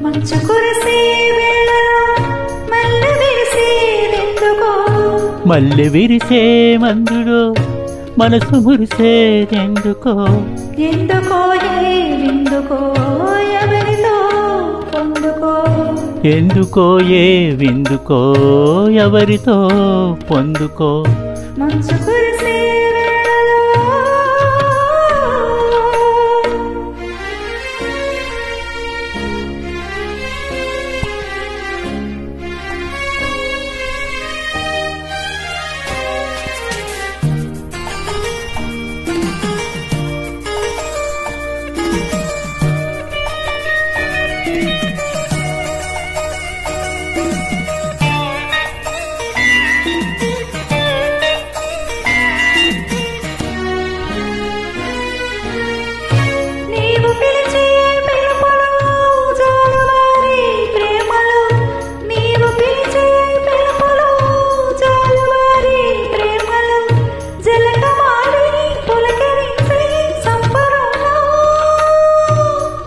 మంచు కురిసే వేళలో మల్లె విరిసేదెందుకో, మల్లె విరిసే మందులో మనసు మురిసేదెందుకో, ఎందుకో ఏవిందుకో ఎవరితో పొందుకో, ఎందుకో ఏ విందుకో ఎవరితో పొందుకో. మంచు కురిసే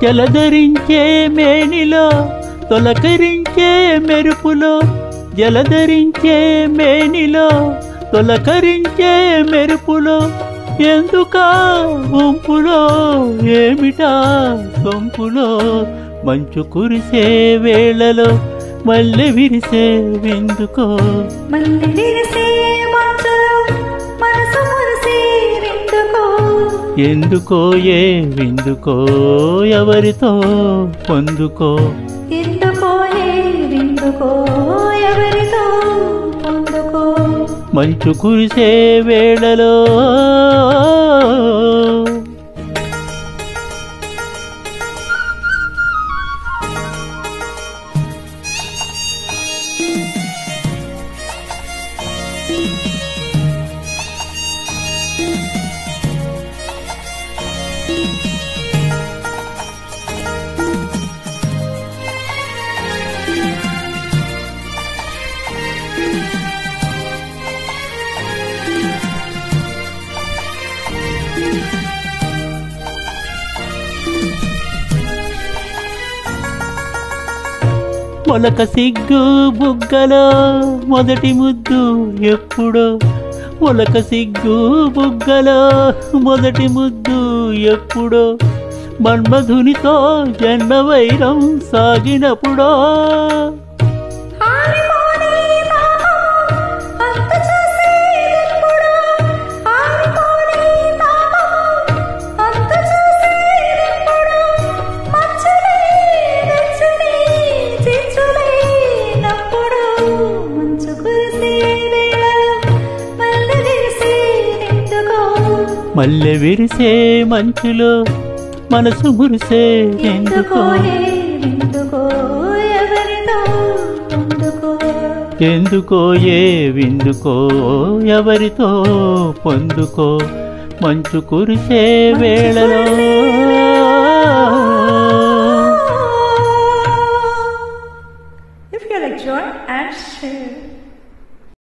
జలధరించే మేనిలో తొలకరించే మెరుపులో, జలధరించే మేనిలో తొలకరించే మెరుపులో, ఎందుకా వంపులో ఏమిటా సొంపులో. మంచు కురిసే వేళలో మల్లె విరిసే విందుకో, మల్లె విరిసే మంచులో మనసు మురిసేదెందుకో, ఎందుకో ఏ విందుకో ఎవరితో పొందుకో, ఎందుకో ఏవిందుకో ఎవరితో పొందుకో. మంచు కురిసే వేళలో మొలక సిగ్గు బుగ్గలో మొదటి ముద్దు ఎప్పుడో, మొలక సిగ్గు బుగ్గలో మొదటి ముద్దు ఎప్పుడో, మన్మధునితో జన్మ వైరం సాగినప్పుడో. మల్లె విరిసే మంచులో మనసు మురిసే ఎందుకో, ఎందుకో ఏ విందుకో ఎవరితో పొందుకో. మంచు కురిసే వేళలో If you like, join and share.